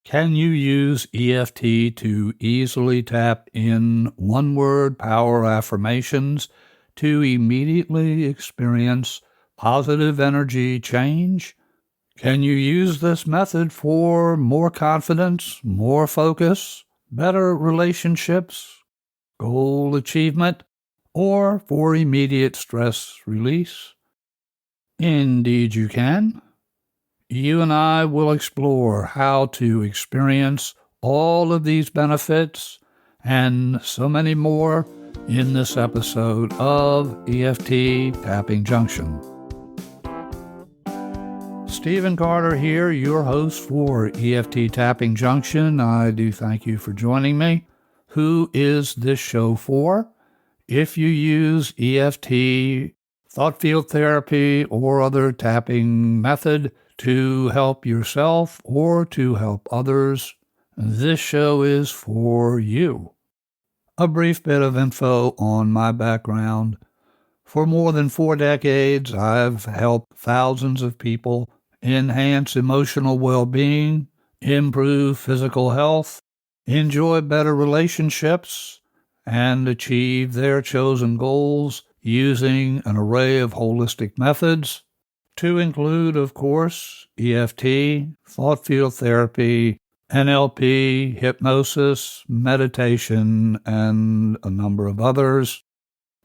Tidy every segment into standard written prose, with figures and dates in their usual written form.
Can you use EFT to easily tap in one-word power affirmations to immediately experience positive energy change? Can you use this method for more confidence, more focus, better relationships, goal achievement, or for immediate stress release? Indeed you can. You and I will explore how to experience all of these benefits and so many more in this episode of EFT Tapping Junction. Stephen Carter here, your host for EFT Tapping Junction. I do thank you for joining me. Who is this show for? If you use EFT, thought field therapy, or other tapping method to help yourself or to help others, this show is for you. A brief bit of info on my background. For more than 4 decades, I've helped thousands of people enhance emotional well-being, improve physical health, enjoy better relationships, and achieve their chosen goals using an array of holistic methods, to include, of course, EFT, thought field therapy, NLP, hypnosis, meditation, and a number of others.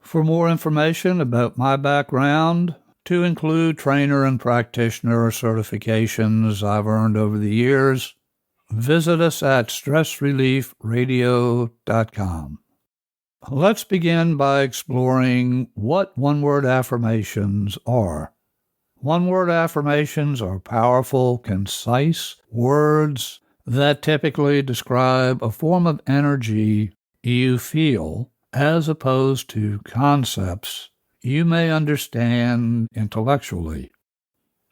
For more information about my background, to include trainer and practitioner certifications I've earned over the years, visit us at stressreliefradio.com. Let's begin by exploring what one-word affirmations are. One-word affirmations are powerful, concise words that typically describe a form of energy you feel as opposed to concepts you may understand intellectually.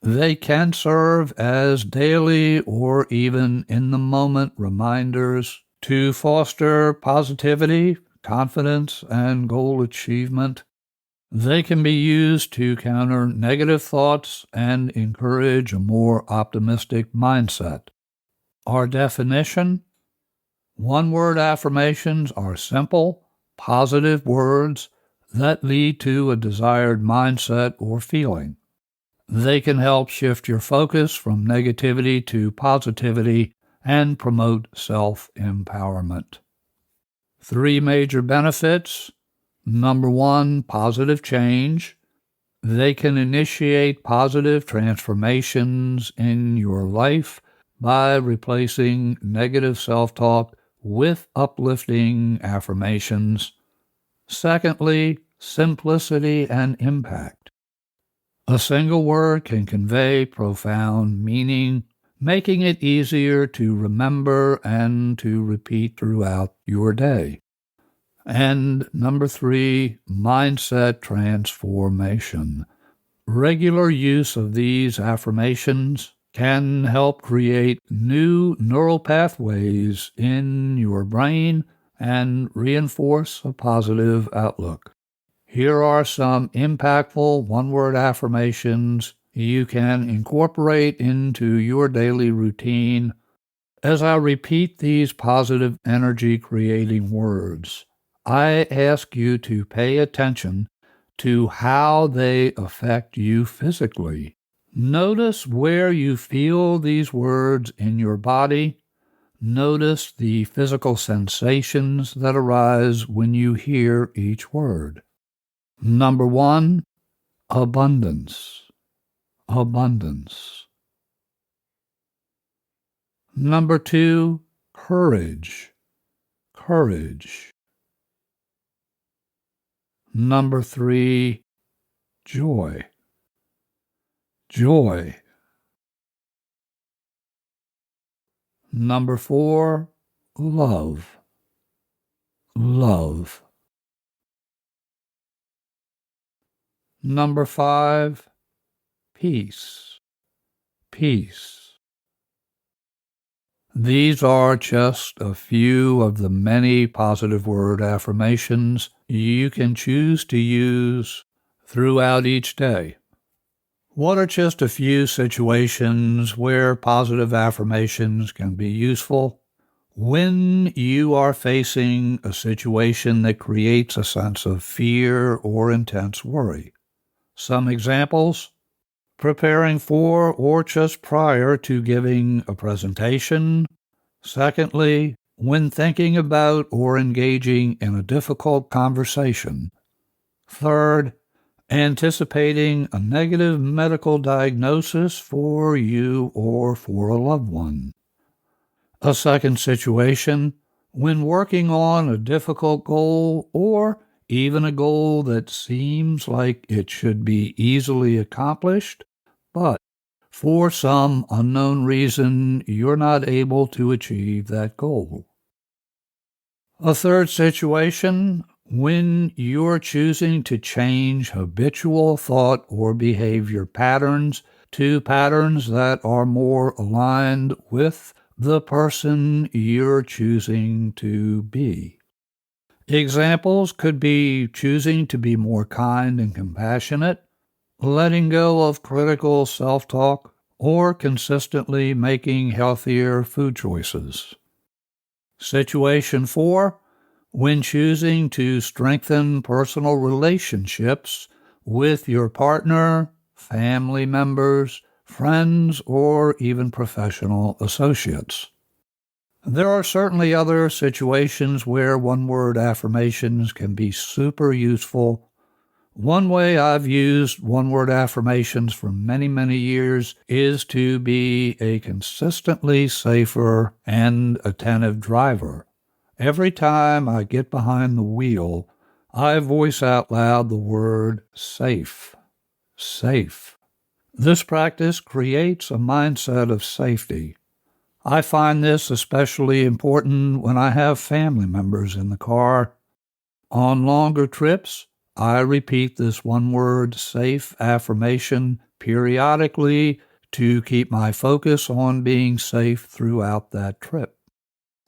They can serve as daily or even in-the-moment reminders to foster positivity, confidence, and goal achievement. They can be used to counter negative thoughts and encourage a more optimistic mindset. Our definition: one-word affirmations are simple, positive words that lead to a desired mindset or feeling. They can help shift your focus from negativity to positivity and promote self-empowerment. 3 major benefits. Number 1, positive change. They can initiate positive transformations in your life by replacing negative self-talk with uplifting affirmations. Secondly, simplicity and impact. A single word can convey profound meaning, making it easier to remember and to repeat throughout your day. And number 3, mindset transformation. Regular use of these affirmations can help create new neural pathways in your brain and reinforce a positive outlook. Here are some impactful one-word affirmations you can incorporate into your daily routine as I repeat these positive energy-creating words. I ask you to pay attention to how they affect you physically. Notice where you feel these words in your body. Notice the physical sensations that arise when you hear each word. Number 1, abundance. Abundance. Number 2, courage. Courage. Number 3, joy. Joy. Number 4, love. Love. Number 5, peace. Peace. These are just a few of the many positive word affirmations you can choose to use throughout each day. What are just a few situations where positive affirmations can be useful? When you are facing a situation that creates a sense of fear or intense worry. Some examples: preparing for or just prior to giving a presentation. Secondly, when thinking about or engaging in a difficult conversation. Third, anticipating a negative medical diagnosis for you or for a loved one. A second situation, when working on a difficult goal or even a goal that seems like it should be easily accomplished, but for some unknown reason you're not able to achieve that goal. A third situation, when you're choosing to change habitual thought or behavior patterns to patterns that are more aligned with the person you're choosing to be. Examples could be choosing to be more kind and compassionate, letting go of critical self-talk, or consistently making healthier food choices. Situation 4, when choosing to strengthen personal relationships with your partner, family members, friends, or even professional associates. There are certainly other situations where one-word affirmations can be super useful. One way I've used one-word affirmations for many, many years is to be a consistently safer and attentive driver. Every time I get behind the wheel, I voice out loud the word safe. Safe. This practice creates a mindset of safety. I find this especially important when I have family members in the car. On longer trips, I repeat this one-word safe affirmation periodically to keep my focus on being safe throughout that trip.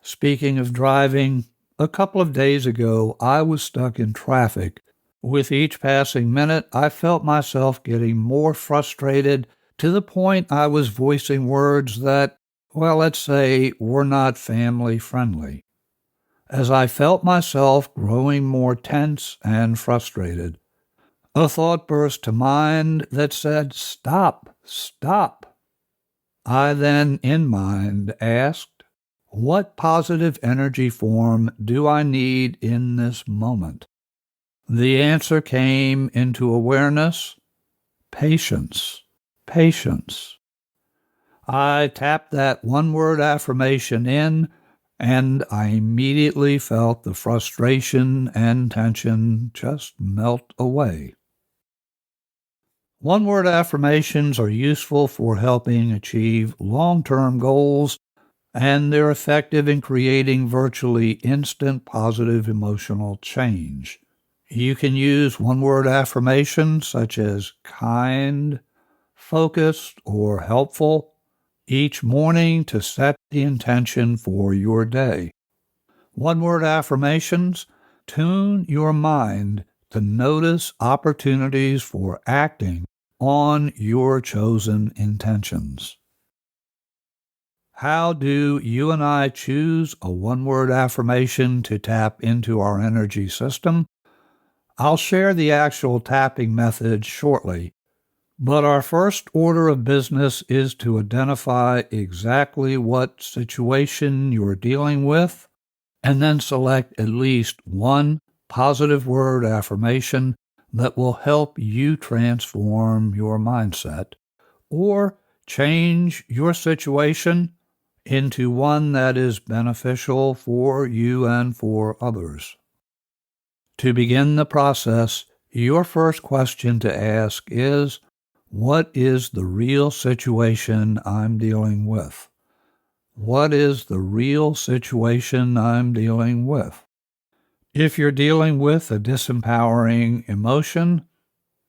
Speaking of driving, a couple of days ago I was stuck in traffic. With each passing minute, I felt myself getting more frustrated to the point I was voicing words that, well, let's say, were not family friendly. As I felt myself growing more tense and frustrated, a thought burst to mind that said, "Stop, stop." I then, in mind, asked, what positive energy form do I need in this moment? The answer came into awareness: patience, patience. I tapped that one-word affirmation in, and I immediately felt the frustration and tension just melt away. One-word affirmations are useful for helping achieve long-term goals, and they're effective in creating virtually instant positive emotional change. You can use one-word affirmations such as kind, focused, or helpful each morning to set the intention for your day. One-word affirmations tune your mind to notice opportunities for acting on your chosen intentions. How do you and I choose a one-word affirmation to tap into our energy system? I'll share the actual tapping method shortly, but our first order of business is to identify exactly what situation you're dealing with, and then select at least one positive word affirmation that will help you transform your mindset or change your situation into one that is beneficial for you and for others. To begin the process, your first question to ask is, what is the real situation I'm dealing with? What is the real situation I'm dealing with? If you're dealing with a disempowering emotion,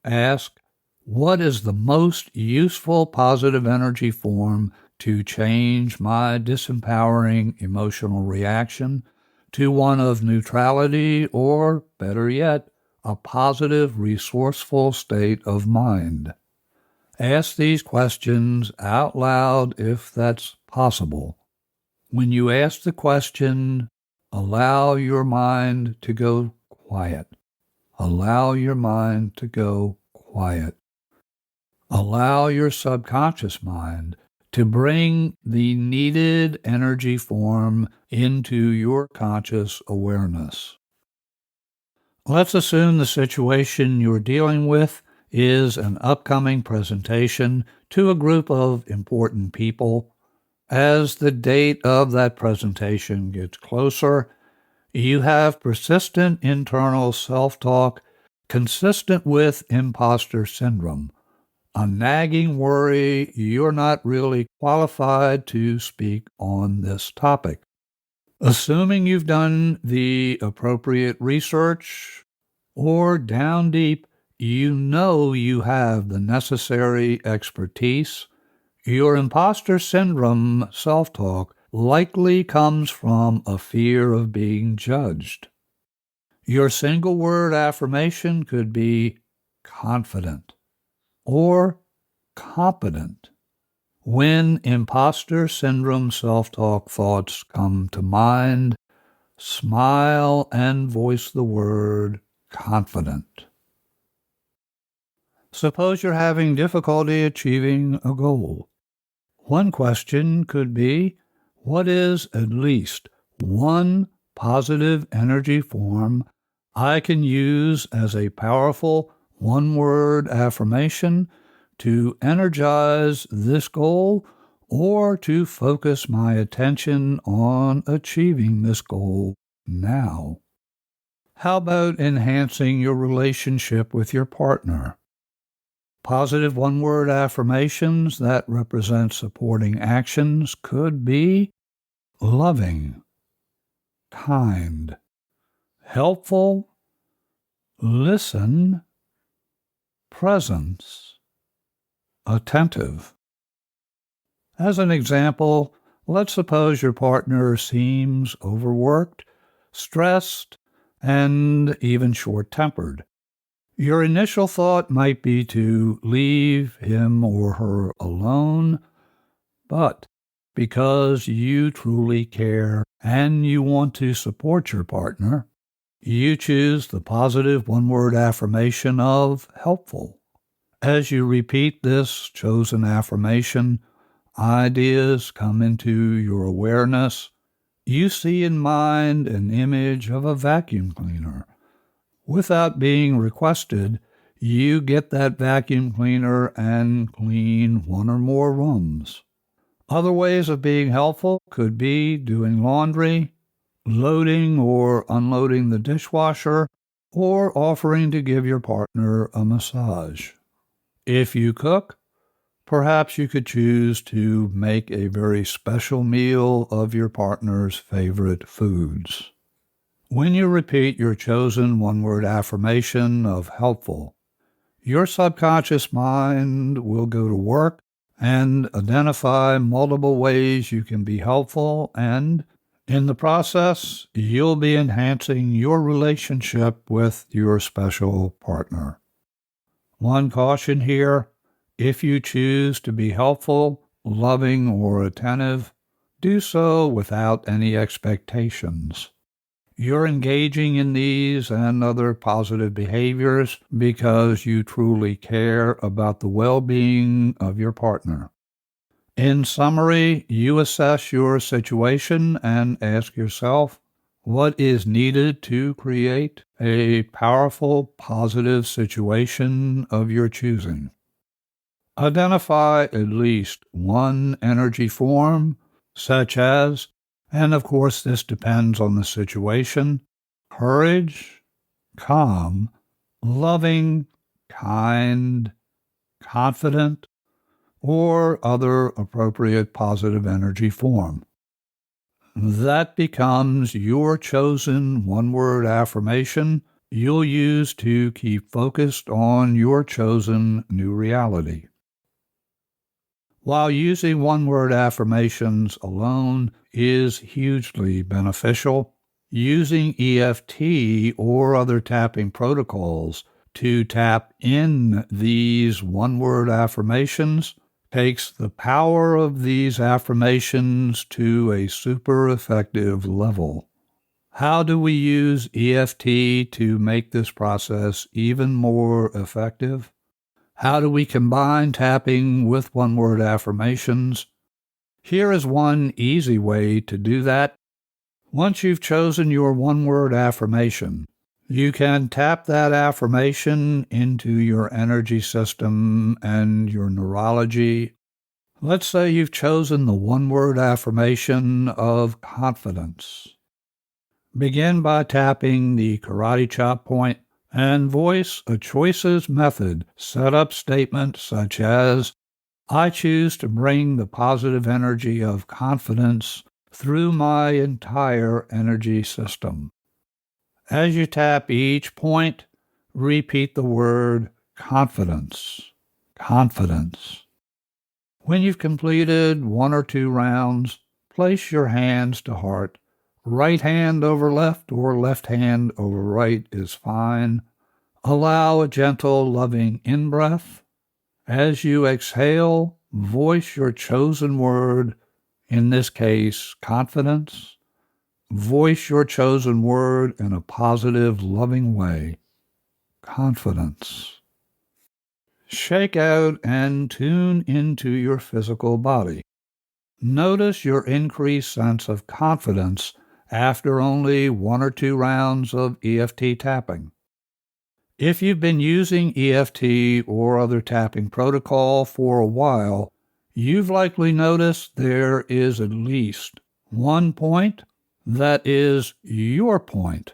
ask, what is the most useful positive energy form to change my disempowering emotional reaction to one of neutrality or, better yet, a positive, resourceful state of mind? Ask these questions out loud if that's possible. When you ask the question, allow your mind to go quiet. Allow your mind to go quiet. Allow your subconscious mind to bring the needed energy form into your conscious awareness. Let's assume the situation you're dealing with is an upcoming presentation to a group of important people. As the date of that presentation gets closer, you have persistent internal self-talk consistent with imposter syndrome, a nagging worry you're not really qualified to speak on this topic. Assuming you've done the appropriate research, or down deep, you know you have the necessary expertise, your imposter syndrome self-talk likely comes from a fear of being judged. Your single word affirmation could be confident or competent. When imposter syndrome self-talk thoughts come to mind, smile and voice the word confident. Suppose you're having difficulty achieving a goal. One question could be, what is at least one positive energy form I can use as a powerful one-word affirmation to energize this goal or to focus my attention on achieving this goal now? How about enhancing your relationship with your partner? Positive one-word affirmations that represent supporting actions could be loving, kind, helpful, listen, presence, attentive. As an example, let's suppose your partner seems overworked, stressed, and even short-tempered. Your initial thought might be to leave him or her alone, but because you truly care and you want to support your partner, you choose the positive one-word affirmation of helpful. As you repeat this chosen affirmation, ideas come into your awareness. You see in mind an image of a vacuum cleaner. Without being requested, you get that vacuum cleaner and clean one or more rooms. Other ways of being helpful could be doing laundry, loading or unloading the dishwasher, or offering to give your partner a massage. If you cook, perhaps you could choose to make a very special meal of your partner's favorite foods. When you repeat your chosen one-word affirmation of helpful, your subconscious mind will go to work and identify multiple ways you can be helpful, and in the process, you'll be enhancing your relationship with your special partner. One caution here, if you choose to be helpful, loving, or attentive, do so without any expectations. You're engaging in these and other positive behaviors because you truly care about the well-being of your partner. In summary, you assess your situation and ask yourself, what is needed to create a powerful, positive situation of your choosing? Identify at least one energy form, such as, and of course this depends on the situation, courage, calm, loving, kind, confident, or other appropriate positive energy form. That becomes your chosen one-word affirmation you'll use to keep focused on your chosen new reality. While using one-word affirmations alone is hugely beneficial, using EFT or other tapping protocols to tap in these one-word affirmations takes the power of these affirmations to a super effective level. How do we use EFT to make this process even more effective? How do we combine tapping with one-word affirmations? Here is one easy way to do that. Once you've chosen your one-word affirmation, you can tap that affirmation into your energy system and your neurology. Let's say you've chosen the one-word affirmation of confidence. Begin by tapping the karate chop point and voice a choices method setup statement such as, I choose to bring the positive energy of confidence through my entire energy system. As you tap each point, repeat the word confidence, confidence. When you've completed 1 or 2 rounds, place your hands to heart. Right hand over left or left hand over right is fine. Allow a gentle, loving in-breath. As you exhale, voice your chosen word, in this case, confidence. Voice your chosen word in a positive, loving way. Confidence. Shake out and tune into your physical body. Notice your increased sense of confidence after only 1 or 2 rounds of EFT tapping. If you've been using EFT or other tapping protocol for a while, you've likely noticed there is at least one point that is your point.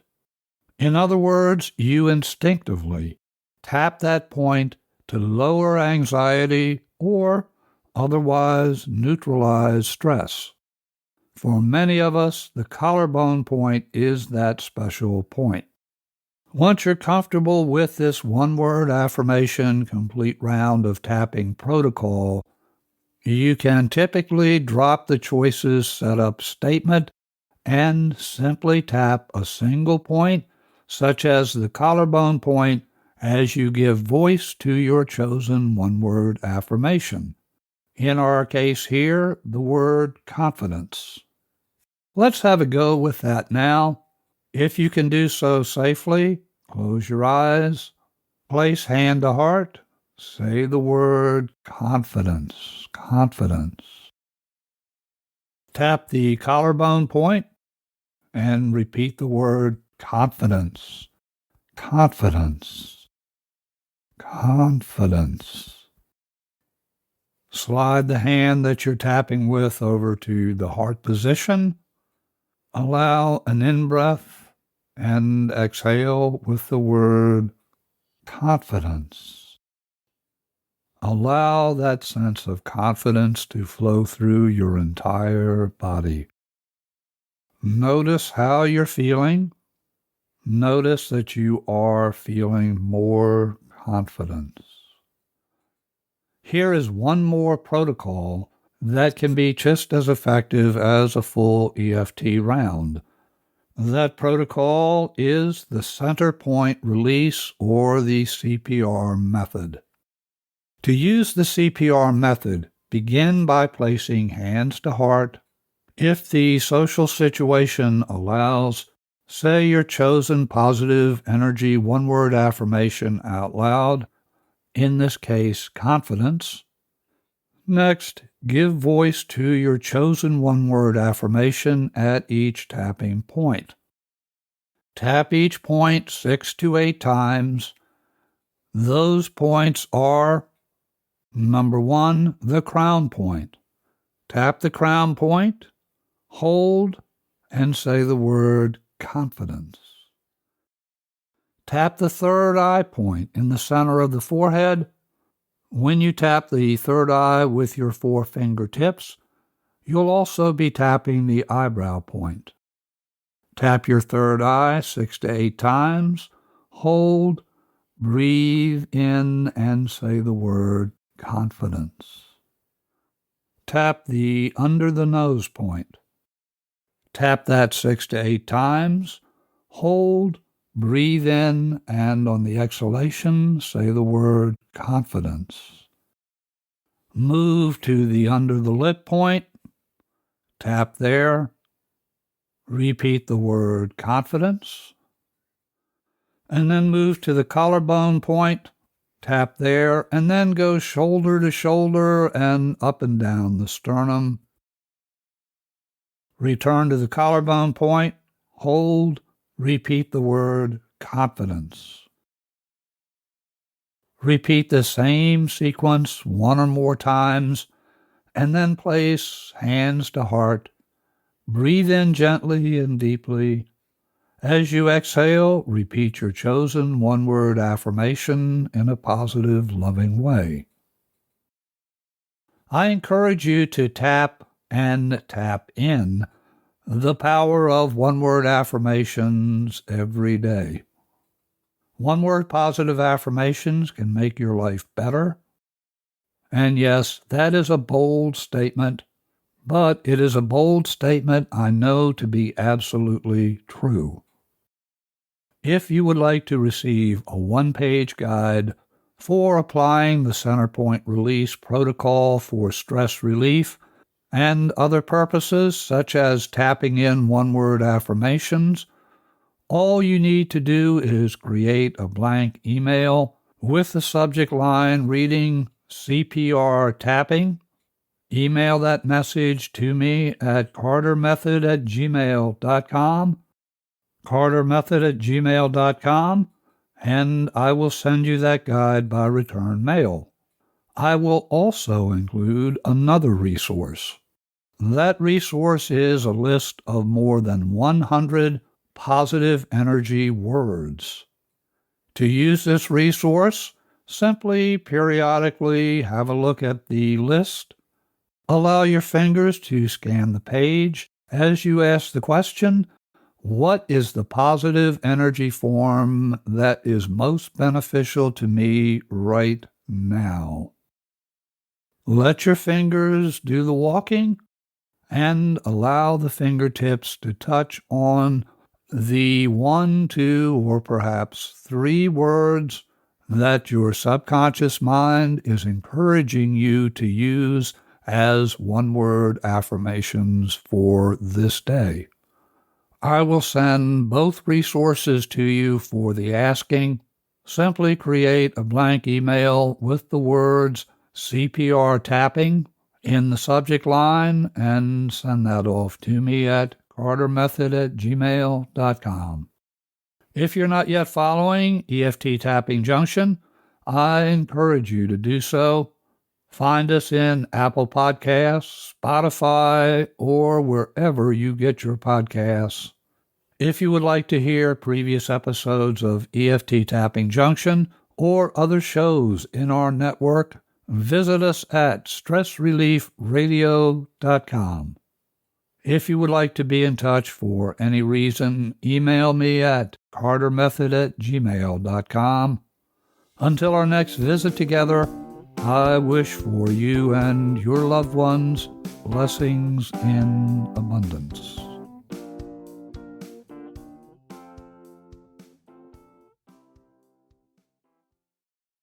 In other words, you instinctively tap that point to lower anxiety or otherwise neutralize stress. For many of us, the collarbone point is that special point. Once you're comfortable with this one-word affirmation complete round of tapping protocol, you can typically drop the choices setup statement and simply tap a single point, such as the collarbone point, as you give voice to your chosen one-word affirmation. In our case here, the word confidence. Let's have a go with that now. If you can do so safely, close your eyes, place hand to heart, say the word confidence, confidence. Tap the collarbone point and repeat the word confidence, confidence, confidence. Slide the hand that you're tapping with over to the heart position. Allow an in-breath and exhale with the word confidence. Allow that sense of confidence to flow through your entire body. Notice how you're feeling. Notice that you are feeling more confidence. Here is one more protocol that can be just as effective as a full EFT round. That protocol is the center point release or the CPR method. To use the CPR method, begin by placing hands to heart. If the social situation allows, say your chosen positive energy one-word affirmation out loud, in this case, confidence. Next, give voice to your chosen one-word affirmation at each tapping point. Tap each point 6 to 8 times. Those points are, number 1, the crown point. Tap the crown point, hold, and say the word confidence. Tap the third eye point in the center of the forehead. When you tap the third eye with your 4 fingertips, you'll also be tapping the eyebrow point. Tap your third eye 6 to 8 times, hold, breathe in, and say the word confidence. Tap the under the nose point. Tap that 6 to 8 times, hold, breathe in, and on the exhalation, say the word confidence. Move to the under the lip point, tap there, repeat the word confidence, and then move to the collarbone point, tap there, and then go shoulder to shoulder and up and down the sternum. Return to the collarbone point, hold, repeat the word confidence. Repeat the same sequence one or more times, and then place hands to heart. Breathe in gently and deeply. As you exhale, repeat your chosen one-word affirmation in a positive, loving way. I encourage you to tap and tap in the power of one-word affirmations every day. One-word positive affirmations can make your life better. And yes, that is a bold statement, but it is a bold statement I know to be absolutely true. If you would like to receive a one-page guide for applying the Centerpoint Release Protocol for stress relief and other purposes such as tapping in one-word affirmations, all you need to do is create a blank email with the subject line reading CPR tapping. Email that message to me at cartermethod@gmail.com, cartermethod@gmail.com, and I will send you that guide by return mail. I will also include another resource. That resource is a list of more than 100 positive energy words. To use this resource, simply periodically have a look at the list. Allow your fingers to scan the page as you ask the question, what is the positive energy form that is most beneficial to me right now? Let your fingers do the walking and allow the fingertips to touch on the 1, 2, or perhaps 3 words that your subconscious mind is encouraging you to use as one-word affirmations for this day. I will send both resources to you for the asking. Simply create a blank email with the words CPR tapping in the subject line and send that off to me at cartermethod@gmail.com. If you're not yet following EFT Tapping Junction, I encourage you to do so. Find us in Apple Podcasts, Spotify, or wherever you get your podcasts. If you would like to hear previous episodes of EFT Tapping Junction or other shows in our network, visit us at stressreliefradio.com. If you would like to be in touch for any reason, email me at cartermethod@gmail.com. Until our next visit together, I wish for you and your loved ones blessings in abundance.